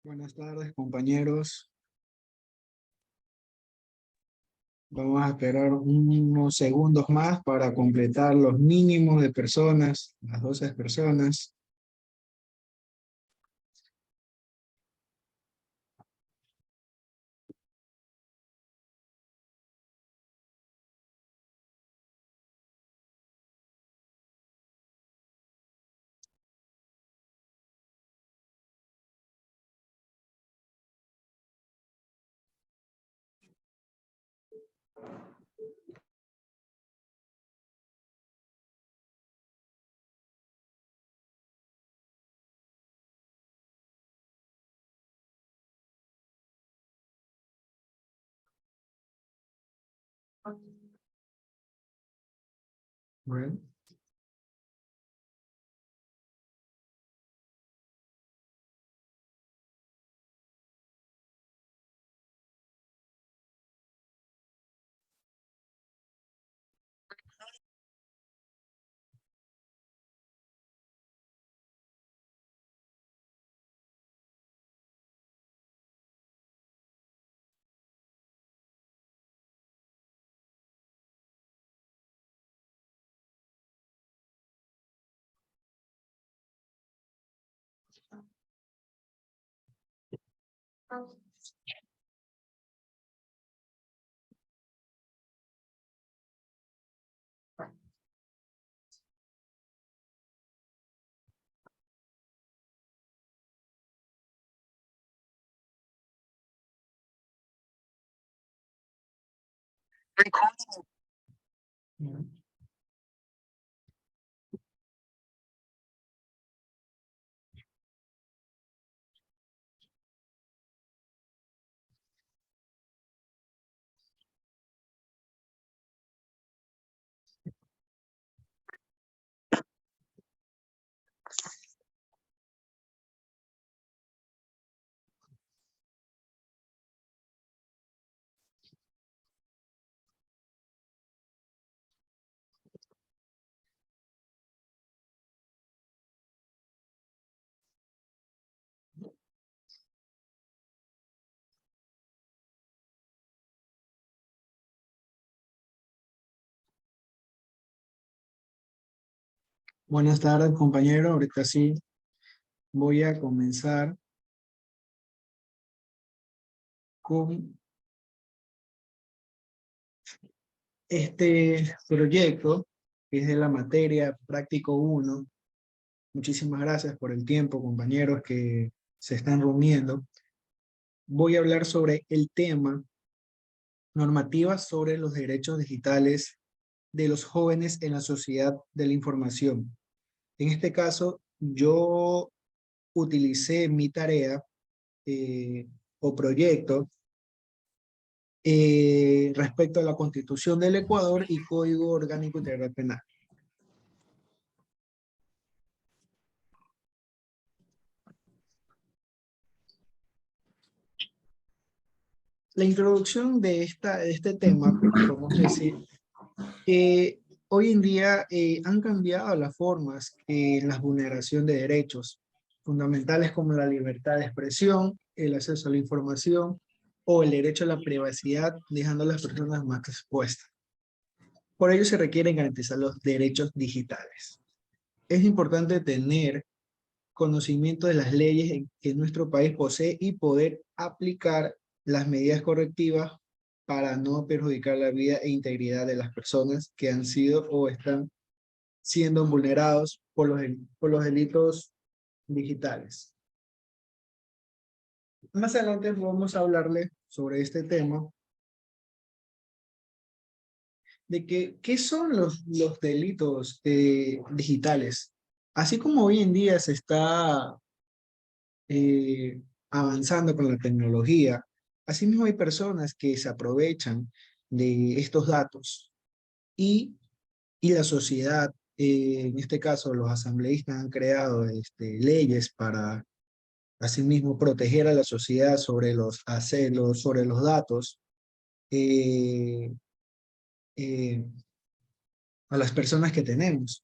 Buenas tardes, compañeros. Vamos a esperar unos segundos más para completar los mínimos de personas, las 12 personas. Bueno, buenas tardes, compañero. Ahorita sí voy a comenzar con este proyecto que es de la materia Práctico 1. Muchísimas gracias por el tiempo, compañeros, que se están reuniendo. Voy a hablar sobre el tema normativas sobre los derechos digitales de los jóvenes en la sociedad de la información. En este caso, yo utilicé mi tarea o proyecto respecto a la Constitución del Ecuador y Código Orgánico Integral Penal. La introducción de este tema, vamos a decir, hoy en día han cambiado las formas en la vulneración de derechos fundamentales como la libertad de expresión, el acceso a la información o el derecho a la privacidad, dejando a las personas más expuestas. Por ello se requieren garantizar los derechos digitales. Es importante tener conocimiento de las leyes que nuestro país posee y poder aplicar las medidas correctivas para no perjudicar la vida e integridad de las personas que han sido o están siendo vulnerados por los delitos digitales. Más adelante vamos a hablarle sobre este tema de qué son los delitos digitales. Así como hoy en día se está avanzando con la tecnología, asimismo hay personas que se aprovechan de estos datos y, y la sociedad, en este caso los asambleístas han creado leyes para asimismo proteger a la sociedad sobre sobre los datos, eh, eh, a las personas que tenemos.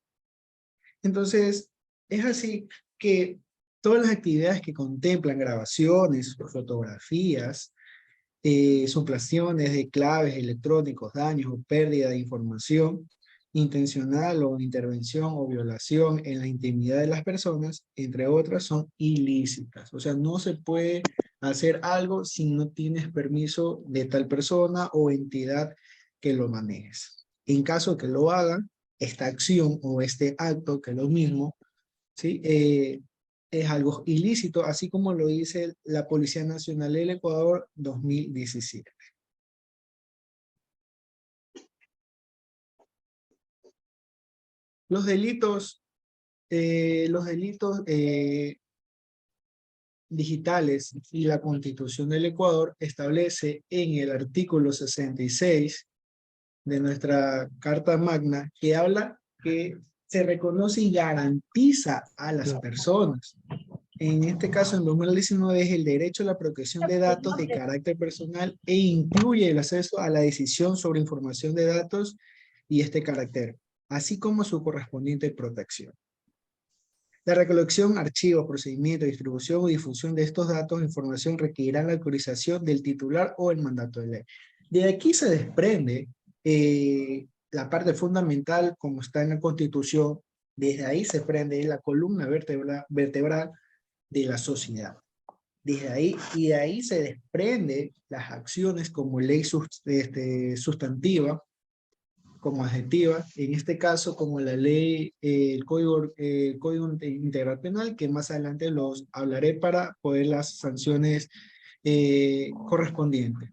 Entonces, es así que Todas las actividades que contemplan grabaciones, fotografías, suplaciones de claves electrónicos, daños o pérdida de información intencional o intervención o violación en la intimidad de las personas, entre otras, son ilícitas. O sea, no se puede hacer algo si no tienes permiso de tal persona o entidad que lo manejes. En caso que lo hagan, esta acción o este acto, que es lo mismo, ¿sí? Es algo ilícito, así como lo dice la Policía Nacional del Ecuador 2017. Los delitos digitales y la Constitución del Ecuador establece en el artículo 66 de nuestra Carta Magna que habla que se reconoce y garantiza a las personas. En este caso, en 2019, es el derecho a la protección de datos de carácter personal e incluye el acceso a la decisión sobre información de datos y este carácter, así como su correspondiente protección. La recolección, archivo, procedimiento, distribución o difusión de estos datos e información requerirán la autorización del titular o el mandato de ley. De aquí se desprende la parte fundamental, como está en la Constitución. Desde ahí se prende la columna vertebral de la sociedad. Desde ahí, y de ahí se desprende las acciones como ley sustantiva, como adjetiva, en este caso como la ley, el Código Integral Penal, que más adelante los hablaré para poder las sanciones correspondientes.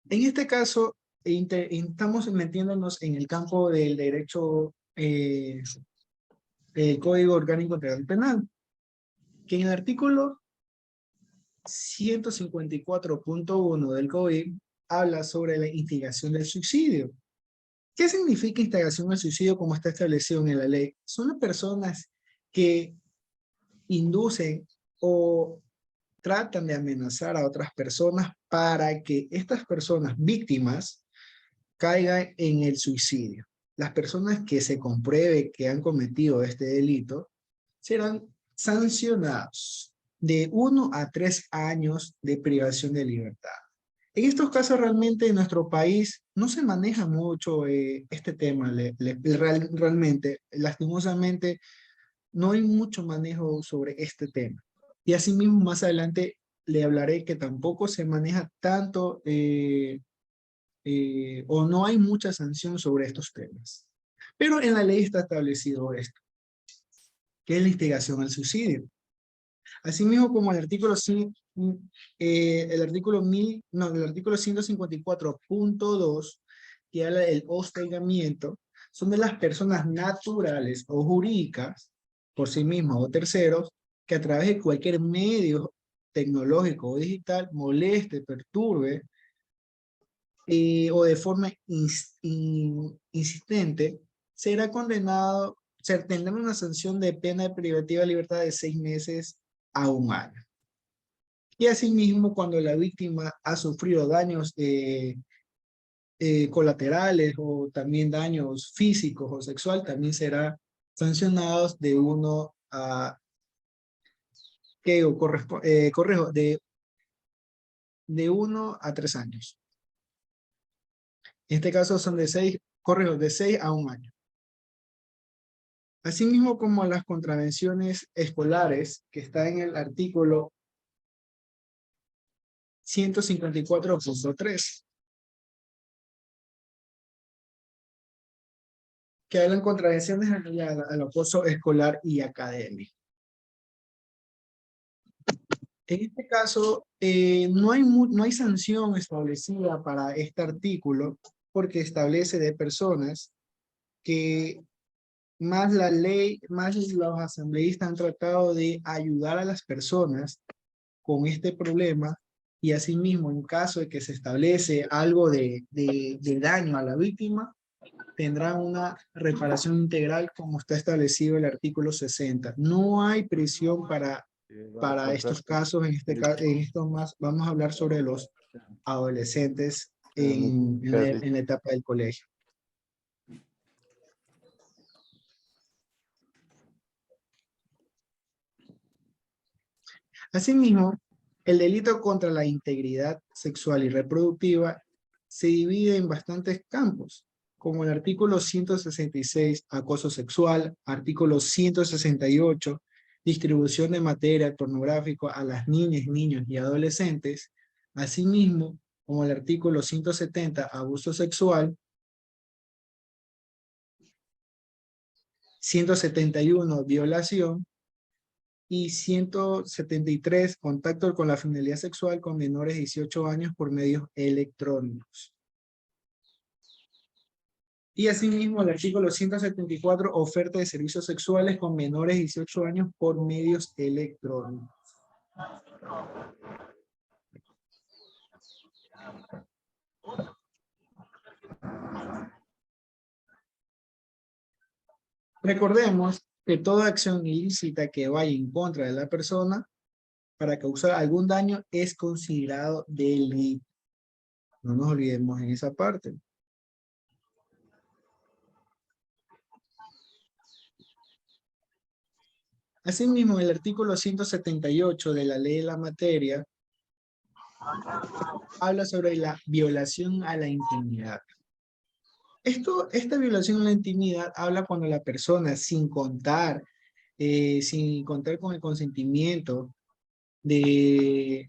En este caso, estamos metiéndonos en el campo del derecho, el Código Orgánico Integral Penal, que en el artículo 154.1 del COIP habla sobre la instigación del suicidio. ¿Qué significa instigación al suicidio como está establecido en la ley? Son las personas que inducen o tratan de amenazar a otras personas para que estas personas víctimas caigan en el suicidio. Las personas que se compruebe que han cometido este delito serán sancionados de 1 a 3 años de privación de libertad. En estos casos realmente en nuestro país no se maneja mucho este tema, realmente, lastimosamente, no hay mucho manejo sobre este tema. Y asimismo más adelante le hablaré que tampoco se maneja tanto o no hay mucha sanción sobre estos temas. Pero en la ley está establecido esto, que es la instigación al suicidio. Asimismo, como el artículo 154.2, que habla del hostigamiento, son de las personas naturales o jurídicas, por sí mismas o terceros, que a través de cualquier medio tecnológico o digital moleste, perturbe o de forma insistente, será condenado, se tendrá una sanción de pena privativa de libertad de 6 meses a 1 año. Y asimismo, cuando la víctima ha sufrido daños colaterales o también daños físicos o sexual, también será sancionados de 1 a, de 1 a 3 años. En este caso son de 6 a 1 año. Asimismo como las contravenciones escolares, que está en el artículo 154.3, que hablan contravenciones al acoso escolar y académico. En este caso, no hay sanción establecida para este artículo, porque establece de personas que más la ley, más los asambleístas han tratado de ayudar a las personas con este problema, y asimismo en caso de que se establece algo de daño a la víctima, tendrán una reparación integral como está establecido el artículo 60. No hay prisión para estos casos. En estos más vamos a hablar sobre los adolescentes en la etapa del colegio. Asimismo, el delito contra la integridad sexual y reproductiva se divide en bastantes campos, como el artículo 166, acoso sexual, artículo 168, distribución de material pornográfico a las niñas, niños y adolescentes, asimismo como el artículo 170, abuso sexual, 171, violación, y 173, contacto con la finalidad sexual con menores de 18 años por medios electrónicos. Y asimismo el artículo 174, oferta de servicios sexuales con menores de 18 años por medios electrónicos. Recordemos que toda acción ilícita que vaya en contra de la persona para causar algún daño es considerado delito. No nos olvidemos en esa parte. Asimismo, el artículo 178 de la ley de la materia habla sobre la violación a la intimidad. Esta violación a la intimidad habla cuando la persona, sin contar con el consentimiento, la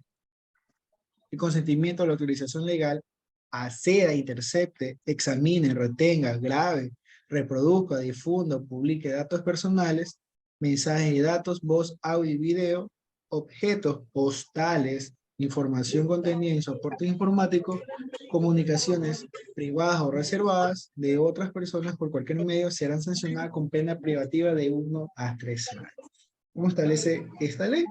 autorización legal, acceda, intercepte, examine, retenga, grave, reproduzca, difunda, publique datos personales, mensajes y datos, voz, audio y video, objetos postales, información contenida en soporte informático, comunicaciones privadas o reservadas de otras personas por cualquier medio serán sancionadas con pena privativa de 1 a 3 años. ¿Cómo establece esta ley?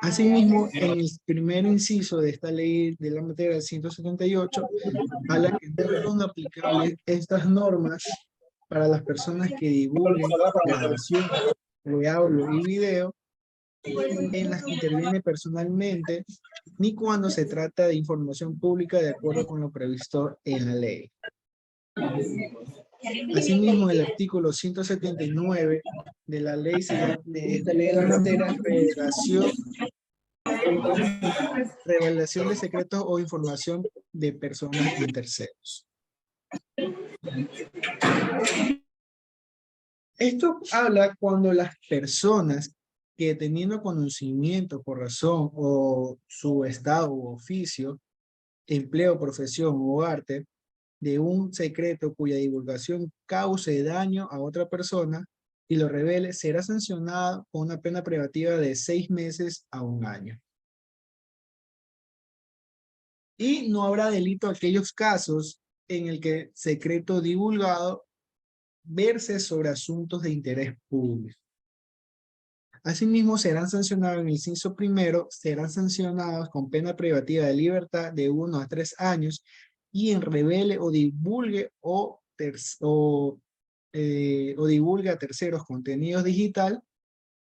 Asimismo, en el primer inciso de esta ley de la materia del 178, habla que no son aplicables estas normas para las personas que divulguen grabaciones de audio y video en las que interviene personalmente, ni cuando se trata de información pública de acuerdo con lo previsto en la ley. Asimismo, el artículo 179 de la ley, de esta ley de la materia, revelación de secretos o información de personas en terceros. Esto habla cuando las personas que teniendo conocimiento por razón o su estado u oficio, empleo, profesión o arte de un secreto cuya divulgación cause daño a otra persona y lo revele, será sancionado con una pena privativa de 6 meses a 1 año. Y no habrá delito en aquellos casos en el que secreto divulgado verse sobre asuntos de interés público. Asimismo, serán sancionados en el inciso primero, serán sancionados con pena privativa de libertad de 1 a 3 años y en revele o divulgue o divulgue a terceros contenidos digital,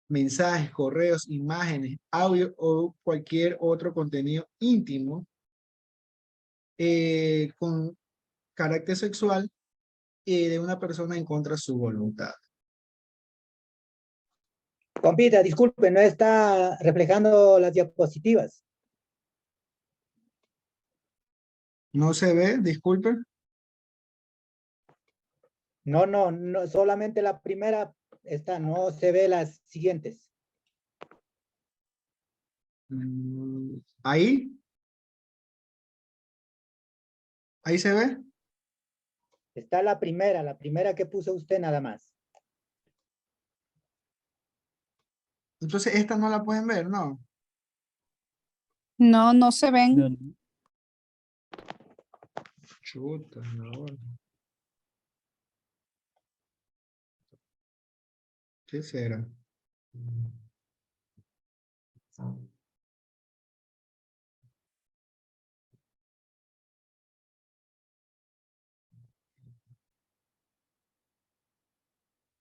mensajes, correos, imágenes, audio o cualquier otro contenido íntimo con carácter sexual de una persona en contra de su voluntad. Compita, disculpe, no está reflejando las diapositivas. ¿No se ve? Disculpe. No, solamente la primera está, no se ve las siguientes. ¿Ahí? ¿Ahí se ve? Está la primera que puso usted nada más. Entonces esta no la pueden ver, ¿no? No, no se ven. No, Chuta, no. ¿Qué será?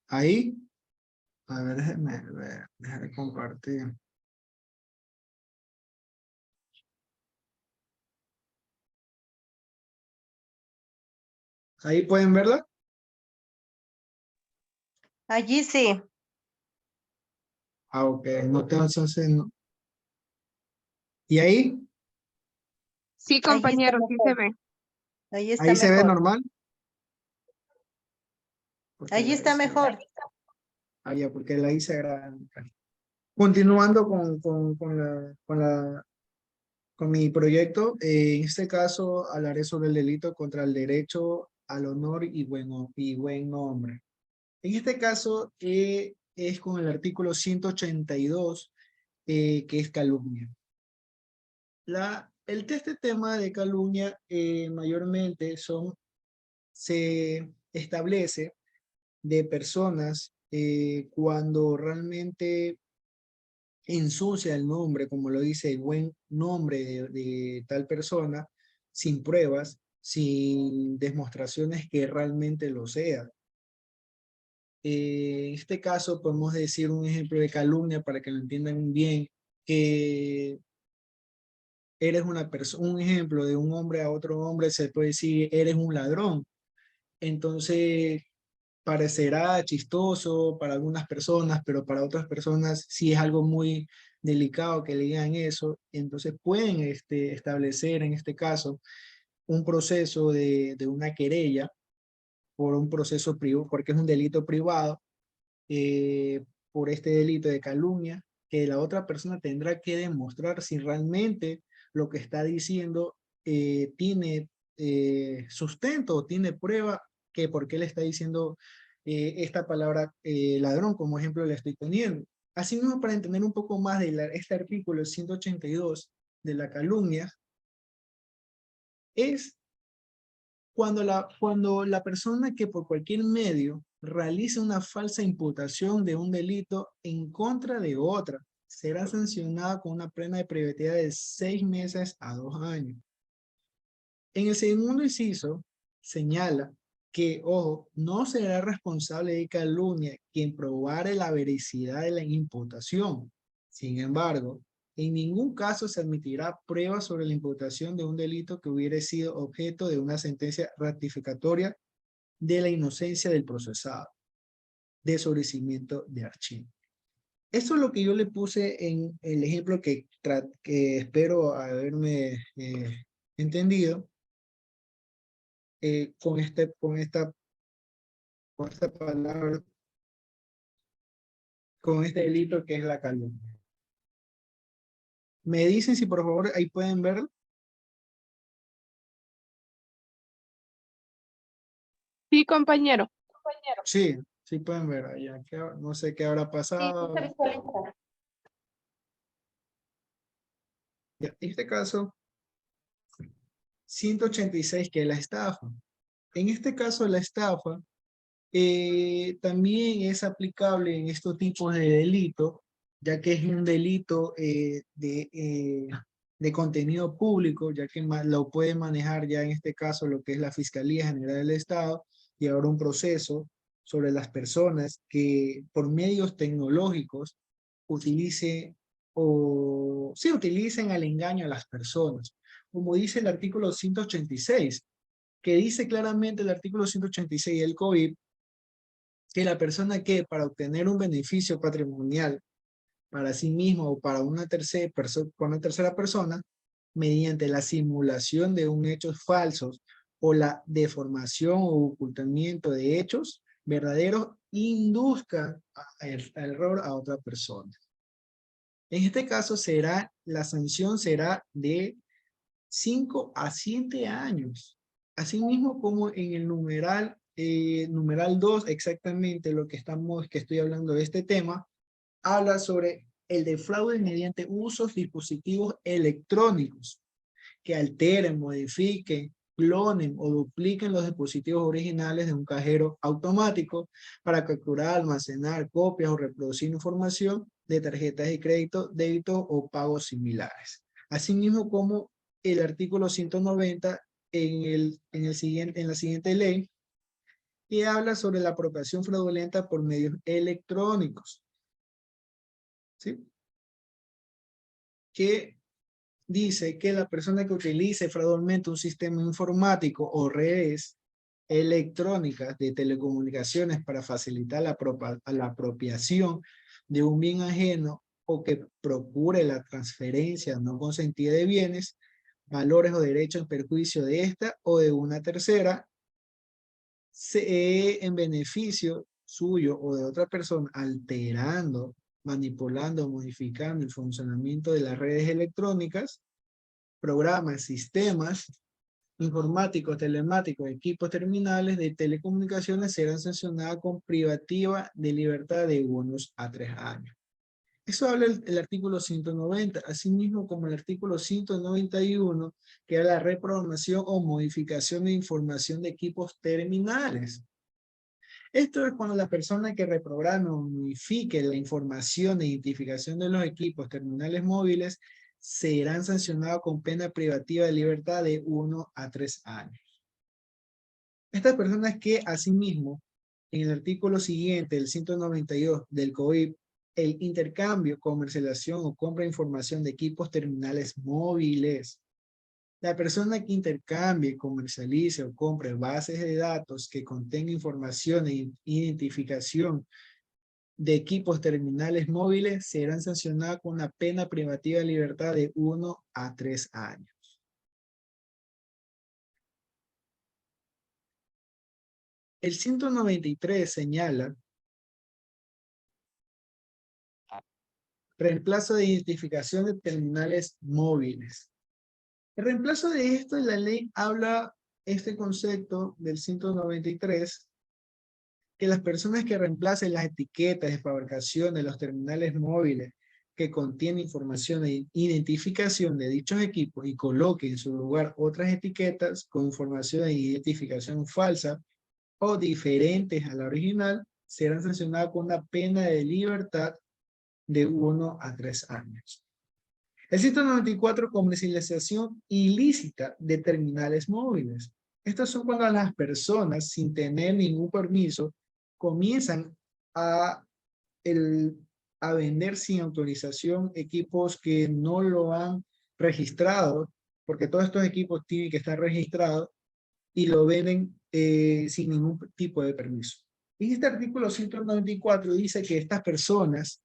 Ahí. A ver, déjeme ver. Déjame compartir. ¿Ahí pueden verla? Allí sí. Ah, ok, no tengo entonces, no. ¿Y ahí? Sí, Ahí está compañero, sí se mejor. ve. Ahí está ¿Ahí se ve mejor. normal? Porque Ahí la está hice, mejor. ah, ya, porque la hice grande. Continuando con mi proyecto, en este caso hablaré sobre el delito contra el derecho al honor y buen nombre. En este caso es con el artículo 182, que es calumnia. Este tema de calumnia mayormente se establece de personas cuando realmente ensucia el nombre, como lo dice el buen nombre de tal persona, sin pruebas, sin demostraciones que realmente lo sea. En este caso podemos decir un ejemplo de calumnia para que lo entiendan bien, que eres una persona, un ejemplo de un hombre a otro hombre se puede decir eres un ladrón. Entonces parecerá chistoso para algunas personas, pero para otras personas sí es algo muy delicado que le digan eso. Entonces pueden establecer en este caso un proceso de una querella por un proceso privado, porque es un delito privado, por este delito de calumnia, que la otra persona tendrá que demostrar si realmente lo que está diciendo tiene sustento o tiene prueba que por qué le está diciendo esta palabra ladrón, como ejemplo le estoy poniendo. Asimismo, para entender un poco más de este artículo 182 de la calumnia, es cuando la persona que por cualquier medio realiza una falsa imputación de un delito en contra de otra, será sancionada con una pena de privacidad de 6 meses a 2 años. En el segundo inciso, señala que, ojo, no será responsable de calumnia quien probare la veracidad de la imputación. Sin embargo, en ningún caso se admitirá pruebas sobre la imputación de un delito que hubiera sido objeto de una sentencia ratificatoria de la inocencia del procesado, de sobrecimiento de archivo. Eso es lo que yo le puse en el ejemplo que espero haberme entendido con esta palabra, con este delito que es la calumnia. Me dicen si por favor ahí pueden ver. Sí, compañero. Sí, sí pueden ver allá. No sé qué habrá Sí, pasado. se visualiza. Ya, en este caso, 186, que es la estafa. En este caso, la estafa también es aplicable en estos tipos de delito, ya que es un delito de contenido público, ya que lo puede manejar ya en este caso lo que es la Fiscalía General del Estado, y ahora un proceso sobre las personas que por medios tecnológicos utilicen utilicen al engaño a las personas, como dice el artículo 186, que dice claramente el artículo 186 del COVID, que la persona que para obtener un beneficio patrimonial para sí mismo o para una tercera persona, mediante la simulación de un hecho falsos o la deformación o ocultamiento de hechos verdaderos, induzca al error a otra persona. En este caso la sanción será de 5 a 7 años. Asimismo como en el numeral 2, exactamente lo que estoy hablando de este tema, habla sobre el defraude mediante usos dispositivos electrónicos que alteren, modifiquen, clonen o dupliquen los dispositivos originales de un cajero automático para capturar, almacenar copias o reproducir información de tarjetas de crédito, débito o pagos similares. Asimismo como el artículo 190 en la siguiente ley, que habla sobre la apropiación fraudulenta por medios electrónicos. ¿Sí? Que dice que la persona que utilice fraudulentamente un sistema informático o redes electrónicas de telecomunicaciones para facilitar la apropiación de un bien ajeno o que procure la transferencia no consentida de bienes, valores o derechos en perjuicio de esta o de una tercera, en beneficio suyo o de otra persona, alterando, manipulando, modificando el funcionamiento de las redes electrónicas, programas, sistemas informáticos, telemáticos, equipos terminales de telecomunicaciones, serán sancionadas con privativa de libertad de 1 a 3 años. Eso habla el artículo 190, asimismo como el artículo 191, que es la reprogramación o modificación de información de equipos terminales. Esto es cuando la persona que reprograme o modifique la información de identificación de los equipos terminales móviles serán sancionados con pena privativa de libertad de 1 a 3 años. Estas personas que asimismo, en el artículo siguiente, el 192 del COIP, el intercambio, comercialización o compra de información de equipos terminales móviles. La persona que intercambie, comercialice o compre bases de datos que contengan información de identificación de equipos terminales móviles serán sancionadas con una pena privativa de libertad de 1 a 3 años. El 193 señala reemplazo de identificación de terminales móviles. El reemplazo de esto en la ley habla este concepto del 193, que las personas que reemplacen las etiquetas de fabricación de los terminales móviles que contienen información de identificación de dichos equipos y coloquen en su lugar otras etiquetas con información de identificación falsa o diferentes a la original, serán sancionadas con una pena de libertad de 1 a 3 años. El 194, comercialización ilícita de terminales móviles. Estos son cuando las personas, sin tener ningún permiso, comienzan a vender sin autorización equipos que no lo han registrado, porque todos estos equipos tienen que estar registrados, y lo venden sin ningún tipo de permiso. Y este artículo 194 dice que estas personas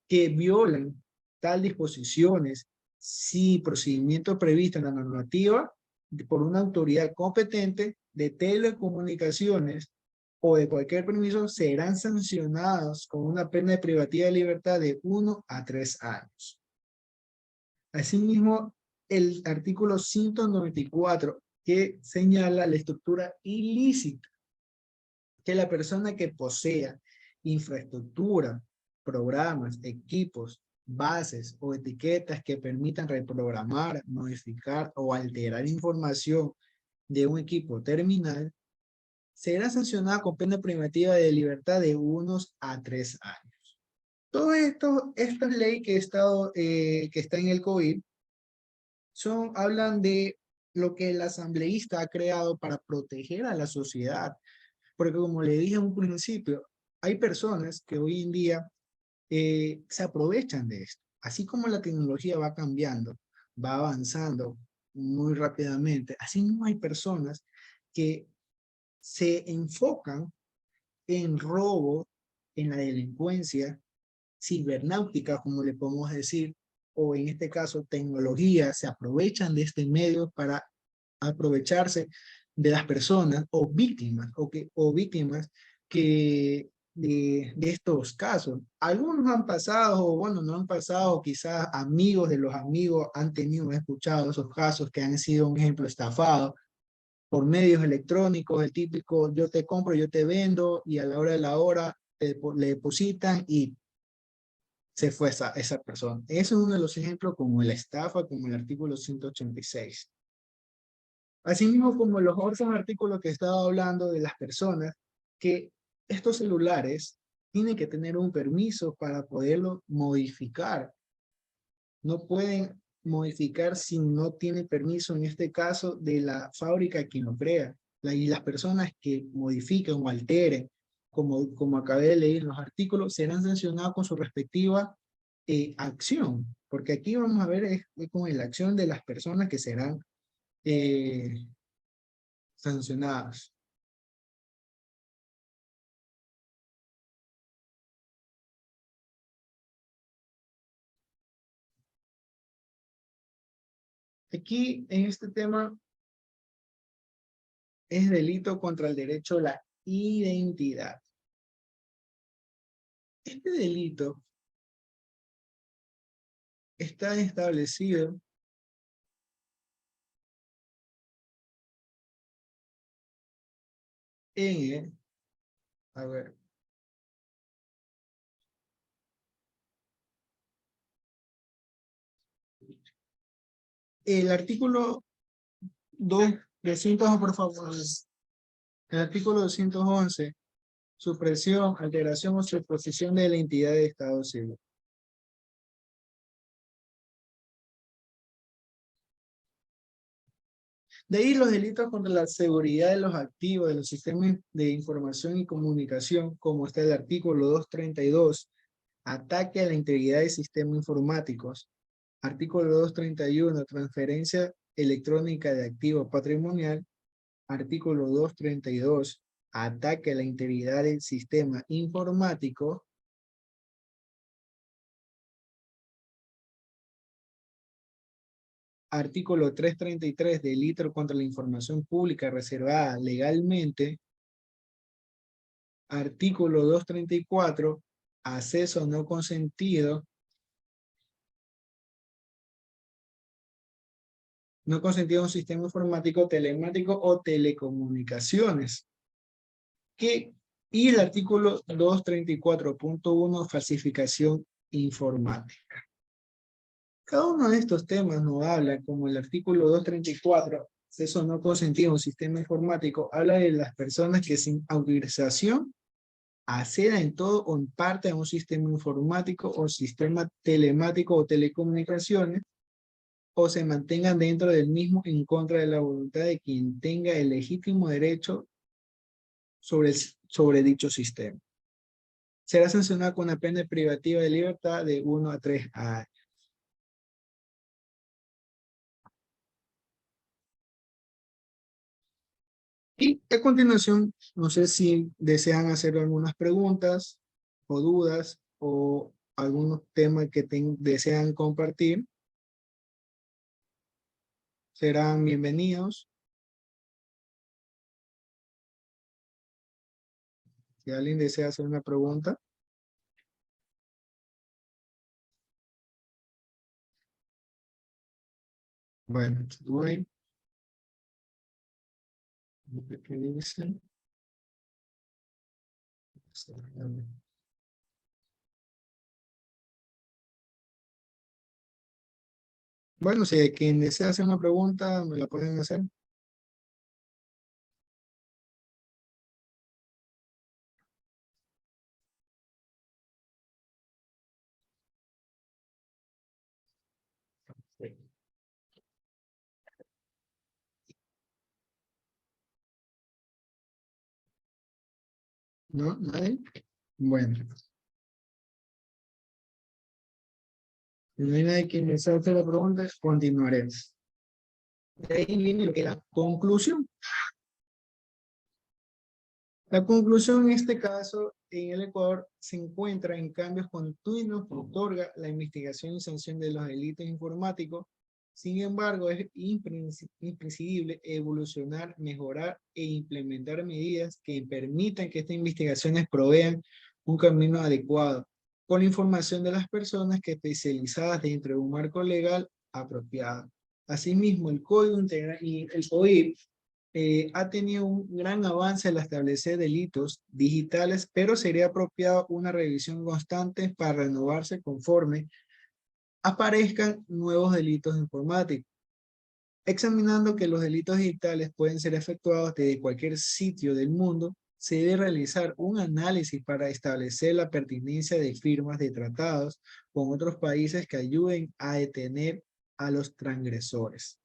que violan tal disposiciones, si procedimiento previsto en la normativa por una autoridad competente de telecomunicaciones o de cualquier permiso, serán sancionados con una pena de privativa de libertad de 1 a 3 años. Asimismo, el artículo 194 que señala la estructura ilícita, que la persona que posea infraestructura, programas, equipos, bases o etiquetas que permitan reprogramar, modificar o alterar información de un equipo terminal, será sancionada con pena privativa de libertad de 1 a 3 años. Todo esto, esta ley que está en el COIP, hablan de lo que el asambleísta ha creado para proteger a la sociedad. Porque como le dije en un principio, hay personas que hoy en día se aprovechan de esto. Así como la tecnología va cambiando, va avanzando muy rápidamente, así mismo hay personas que se enfocan en robo, en la delincuencia cibernáutica, como le podemos decir, o en este caso tecnología, se aprovechan de este medio para aprovecharse de las personas o víctimas que de estos casos. Algunos han pasado, o bueno, no han pasado, quizás amigos de los amigos han tenido, escuchado esos casos que han sido un ejemplo estafados por medios electrónicos, el típico yo te compro, yo te vendo, y a la hora de la hora le depositan y se fue esa persona. Ese es uno de los ejemplos como la estafa, como el artículo 186. Asimismo, como los otros artículos que he estado hablando de las personas, que estos celulares tienen que tener un permiso para poderlo modificar. No pueden modificar si no tienen permiso, en este caso, de la fábrica que lo crea. Y las personas que modifiquen o alteren, como acabé de leer en los artículos, serán sancionados con su respectiva acción. Porque aquí vamos a ver es con la acción de las personas que serán sancionadas. Aquí en este tema es delito contra el derecho a la identidad. Este delito está establecido en, a ver, el artículo 200, por favor. El artículo 211, supresión, alteración o superposición de la entidad de Estado civil. De ahí los delitos contra la seguridad de los activos de los sistemas de información y comunicación, como está el artículo 232, ataque a la integridad de sistemas informáticos. Artículo 231, transferencia electrónica de activo patrimonial. Artículo 232, ataque a la integridad del sistema informático. Artículo 333, delito contra la información pública reservada legalmente. Artículo 234, acceso no consentido. No consentido a un sistema informático, telemático o telecomunicaciones. Y el artículo 234.1, falsificación informática. Cada uno de estos temas nos habla, como el artículo 234, acceso no consentido a un sistema informático, habla de las personas que sin autorización accedan en todo o en parte a un sistema informático o sistema telemático o telecomunicaciones, o se mantengan dentro del mismo en contra de la voluntad de quien tenga el legítimo derecho sobre dicho sistema. Será sancionado con una pena privativa de libertad de 1 a 3 años. Y a continuación, no sé si desean hacer algunas preguntas o dudas o algunos temas que desean compartir. Serán bienvenidos. Si alguien desea hacer una pregunta. Bueno, voy. ¿Qué dicen? Bueno, si hay quien desea hacer una pregunta, me la pueden hacer. ¿No? ¿Nadie? Bueno. Si no hay nadie que desea hacer la pregunta, continuaremos. De ahí viene lo que es la conclusión. La conclusión en este caso, en el Ecuador, se encuentra en cambios continuos que otorga la investigación y sanción de los delitos informáticos. Sin embargo, es imprescindible evolucionar, mejorar e implementar medidas que permitan que estas investigaciones provean un camino adecuado con la información de las personas que especializadas dentro de un marco legal apropiado. Asimismo, el Código Integral y el COIP ha tenido un gran avance al establecer delitos digitales, pero sería apropiado una revisión constante para renovarse conforme aparezcan nuevos delitos informáticos. Examinando que los delitos digitales pueden ser efectuados desde cualquier sitio del mundo, se debe realizar un análisis para establecer la pertinencia de firmas de tratados con otros países que ayuden a detener a los transgresores.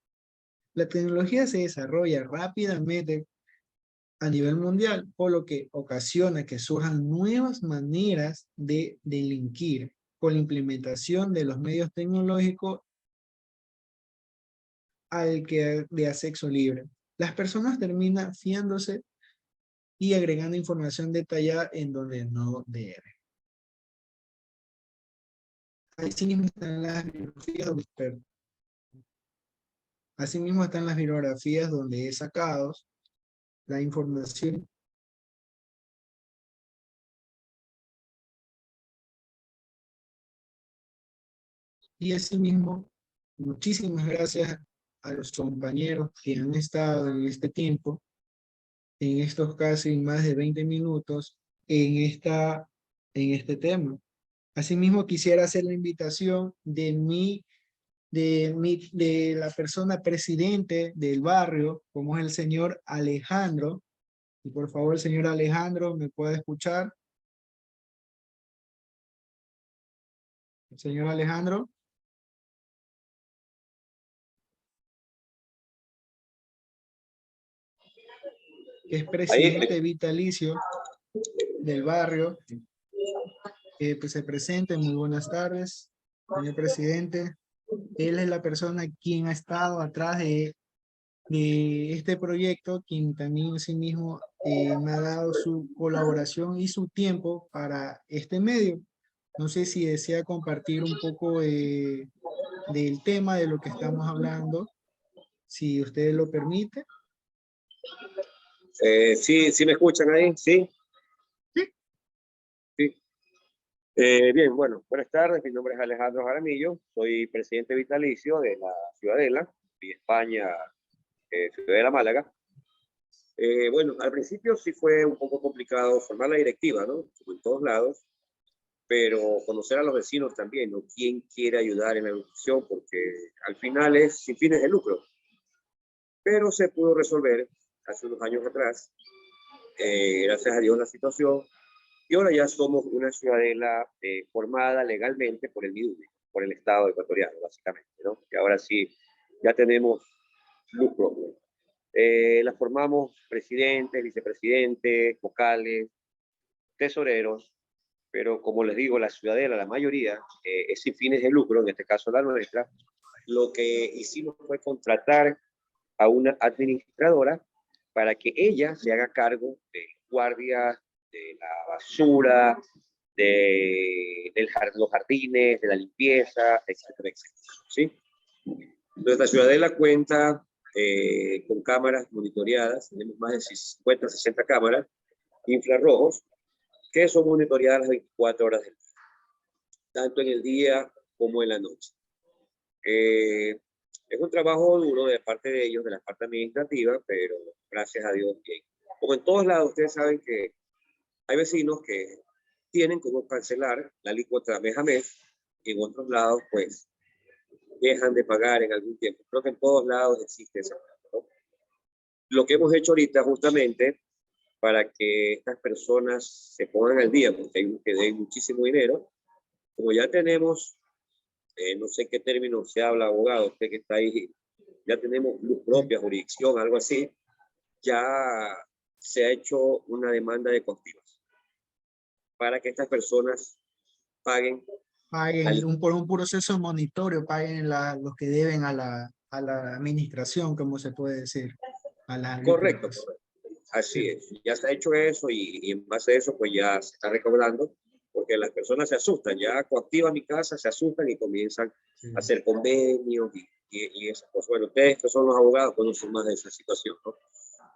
La tecnología se desarrolla rápidamente a nivel mundial, por lo que ocasiona que surjan nuevas maneras de delinquir con la implementación de los medios tecnológicos de acceso libre. Las personas terminan fiándose y agregando información detallada en donde no debe. Así mismo están las bibliografías de expertos. Asimismo están las bibliografías donde he sacado la información. Y asimismo, muchísimas gracias a los compañeros que han estado en este tiempo, en estos casi más de 20 minutos, en este tema. Asimismo, quisiera hacer la invitación de la persona presidente del barrio, como es el señor Alejandro. Y por favor, el señor Alejandro, ¿me puede escuchar? El señor Alejandro. Que es presidente vitalicio del barrio. Pues se presente, muy buenas tardes, señor presidente. Él es la persona quien ha estado atrás de este proyecto, quien también en sí mismo me ha dado su colaboración y su tiempo para este medio. No sé si desea compartir un poco del tema de lo que estamos hablando, si usted lo permite. Sí me escuchan ahí, ¿sí? Sí. Sí. Bien, bueno, buenas tardes, mi nombre es Alejandro Jaramillo, soy presidente vitalicio de la Ciudadela, de España, Ciudadela Málaga. Bueno, al principio sí fue un poco complicado formar la directiva, ¿no? Como en todos lados, pero conocer a los vecinos también, ¿no? ¿Quién quiere ayudar en la educación? Porque al final es sin fines de lucro. Pero se pudo resolver hace unos años atrás, gracias a Dios, la situación. Y ahora ya somos una ciudadela formada legalmente por el MIDUME, por el Estado ecuatoriano, básicamente, ¿no? Que ahora sí ya tenemos luz propia. La formamos presidentes, vicepresidentes, vocales, tesoreros, pero como les digo, la ciudadela, la mayoría, es sin fines de lucro, en este caso la nuestra. Lo que hicimos fue contratar a una administradora para que ella se haga cargo de guardias, de la basura, los jardines, de la limpieza, etcétera, etcétera, ¿sí? Nuestra ciudadela cuenta con cámaras monitoreadas, tenemos más de 50, 60 cámaras infrarrojos que son monitoreadas las 24 horas del día, tanto en el día como en la noche. Es un trabajo duro de parte de ellos, de la parte administrativa, pero gracias a Dios bien. Como en todos lados, ustedes saben que hay vecinos que tienen como cancelar la alícuota mes a mes, y en otros lados, pues, dejan de pagar en algún tiempo. Creo que en todos lados existe esa parte, ¿no? Lo que hemos hecho ahorita, justamente, para que estas personas se pongan al día, porque hay que den muchísimo dinero, como ya tenemos, no sé qué término se habla, abogado, usted que está ahí, ya tenemos luz propia, jurisdicción, algo así, ya se ha hecho una demanda de costivas para que estas personas paguen Por un proceso de monitoreo, paguen los que deben a la administración, como se puede decir. Correcto, así Sí. es. Ya se ha hecho eso y en base a eso pues ya se está recaudando, porque las personas se asustan, ya coactiva mi casa, se asustan y comienzan a hacer convenios y esas cosas. Bueno, ustedes que son los abogados conocen más de esa situación, ¿no?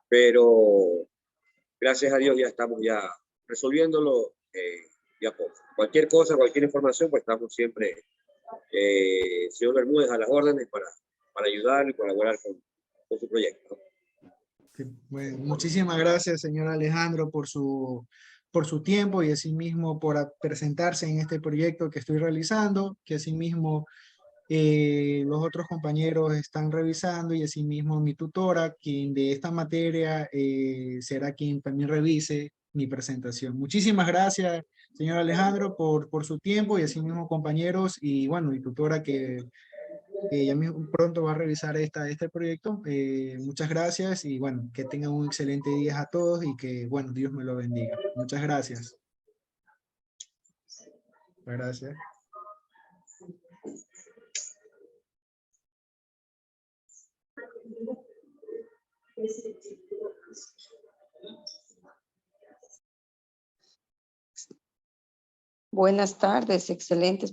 Pero gracias a Dios ya estamos ya resolviéndolo ya poco. Cualquier cosa, cualquier información, pues estamos siempre, señor Bermúdez, a las órdenes para ayudar y colaborar con su proyecto, ¿no? Sí, bueno, muchísimas gracias, señor Alejandro, por su tiempo y asimismo por presentarse en este proyecto que estoy realizando, que asimismo los otros compañeros están revisando y asimismo mi tutora, quien de esta materia será quien también revise mi presentación. Muchísimas gracias, señor Alejandro, por su tiempo y asimismo compañeros y bueno, mi tutora que ya pronto va a revisar este proyecto. Muchas gracias y bueno, que tengan un excelente día a todos y que bueno, Dios me lo bendiga. Muchas gracias. Gracias. Buenas tardes, excelentes.